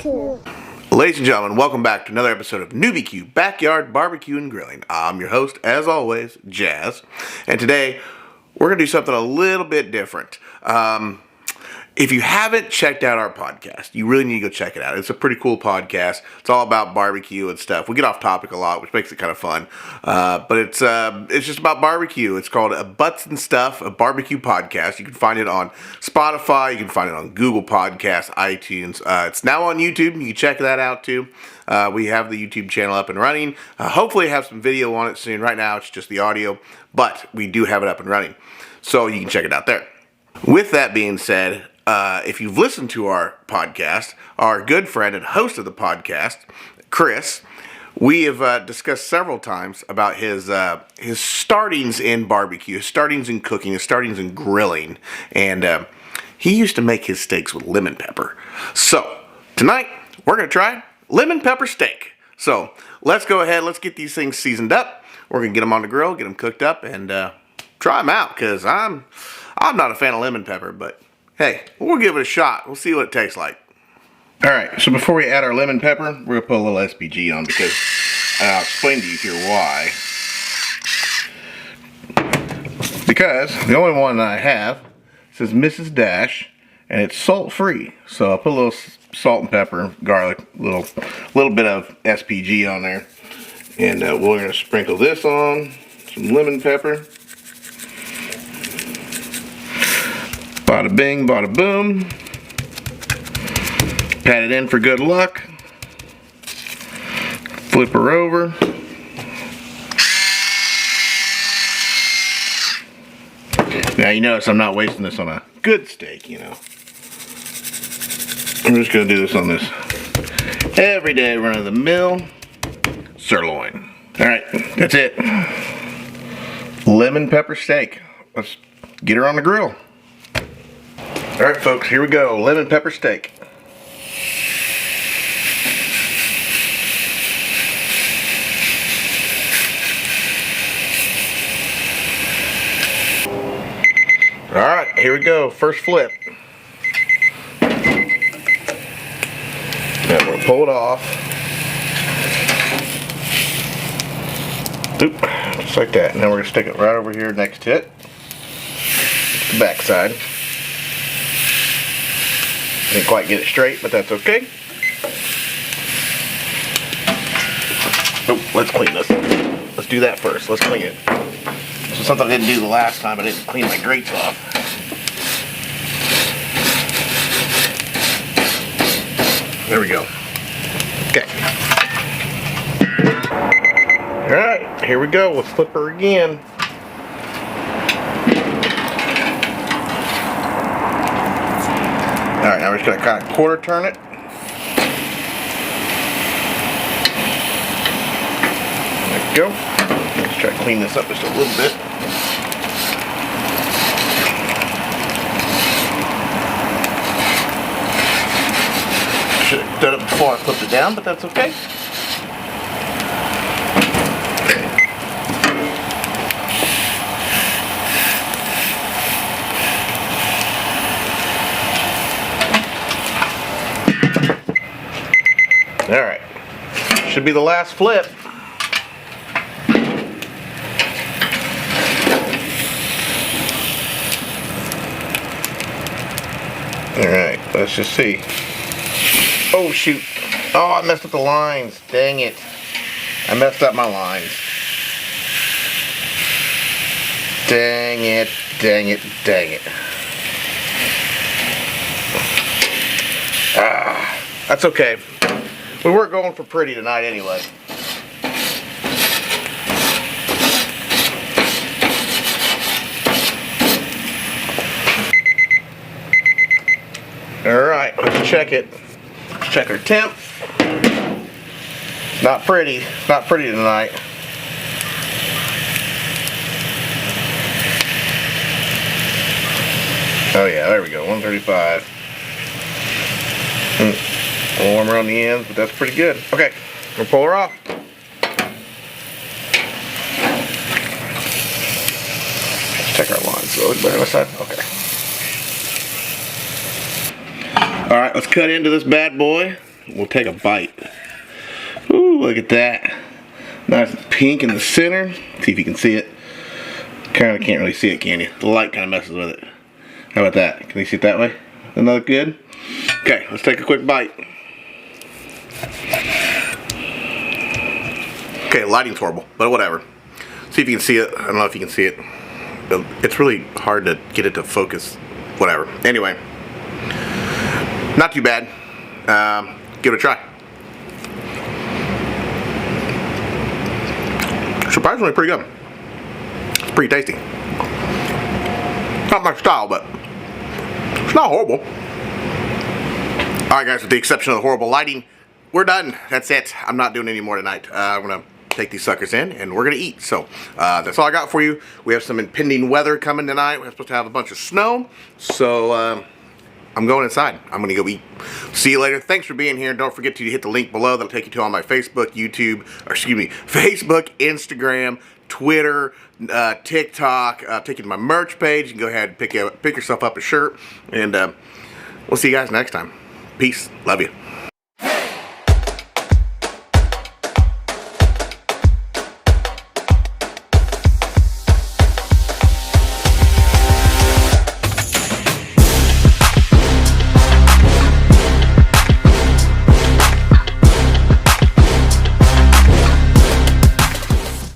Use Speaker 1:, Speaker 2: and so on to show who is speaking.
Speaker 1: Barbecue.
Speaker 2: Ladies and gentlemen, welcome back to another episode of NewbieQ, Backyard Barbecue and Grilling. I'm your host, as always, Jazz. And today, we're going to do something a little bit different. If you haven't checked out our podcast, you really need to go check it out. It's a pretty cool podcast. It's all about barbecue and stuff. We get off topic a lot, which makes it kind of fun. But it's just about barbecue. It's called Butts and Stuff, a barbecue podcast. You can find it on Spotify. You can find it on Google Podcasts, iTunes. It's now on YouTube. You can check that out too. We have the YouTube channel up and running. Hopefully have some video on it soon. Right now it's just the audio, but we do have it up and running. So you can check it out there. With that being said, if you've listened to our podcast, our good friend and host of the podcast, Chris, we have discussed several times about his startings in barbecue, his startings in cooking, his startings in grilling, and he used to make his steaks with lemon pepper. So tonight we're going to try lemon pepper steak. So let's go ahead, let's get these things seasoned up. We're going to get them on the grill, get them cooked up, and try them out, because I'm not a fan of lemon pepper, but hey, we'll give it a shot. We'll see what it tastes like. Alright, so before we add our lemon pepper, we're going to put a little SPG on, because I'll explain to you here why. Because the only one that I have says Mrs. Dash, and it's salt-free. So I'll put a little salt and pepper, garlic, little bit of SPG on there. And we're going to sprinkle this on, some lemon pepper. Bada bing, bada boom. Pat it in for good luck. Flip her over. Now you notice I'm not wasting this on a good steak, you know. I'm just going to do this on this everyday run-of-the-mill sirloin. Alright, that's it. Lemon pepper steak. Let's get her on the grill. Alright folks, here we go. Lemon pepper steak. Alright, here we go. First flip. Now we're going to pull it off. Oop, just like that. Now we're going to stick it right over here next to it. The back side. Didn't quite get it straight, but that's okay. Oh, let's clean this. Let's do that first. Let's clean it. This is something I didn't do the last time. I didn't clean my grates off. There we go. Okay. Alright, here we go. Let's flip her again. Alright, now we're just going to kind of quarter turn it. There we go. Let's try to clean this up just a little bit. Should have done it before I flipped it down, but that's okay. Alright, should be the last flip. Alright, let's just see. Oh shoot. Oh, I messed up the lines. Dang it. I messed up my lines. Dang it, dang it, dang it. Ah, that's okay. We weren't going for pretty tonight anyway. Alright, let's check it. Let's check our temp. Not pretty. Not pretty tonight. Oh yeah, there we go. 135. A little warmer on the ends, but that's pretty good. Okay, we'll pull her off. Let's check our lines. So it's better on this side. Okay. Alright, let's cut into this bad boy. we'll take a bite. Ooh, look at that. Nice pink in the center. See if you can see it. Kind of can't really see it, can you? The light kind of messes with it. How about that? Can you see it that way? Doesn't that look good? Okay, let's take a quick bite. Okay, lighting's horrible, but whatever. See if you can see it. I don't know if you can see it. It's really hard to get it to focus. Whatever. Anyway, not too bad. Give it a try. Surprisingly pretty good. It's pretty tasty. Not my style, but it's not horrible. Alright guys, with the exception of the horrible lighting, we're done. That's it. I'm not doing any more tonight. I'm going to take these suckers in and we're going to eat. So that's all I got for you. We have some impending weather coming tonight. We're supposed to have a bunch of snow. So I'm going inside. I'm going to go eat. See you later. Thanks for being here. Don't forget to hit the link below. That'll take you to all my Facebook, Facebook, Instagram, Twitter, TikTok. Take you to my merch page. You can go ahead and pick yourself up a shirt. And we'll see you guys next time. Peace. Love you.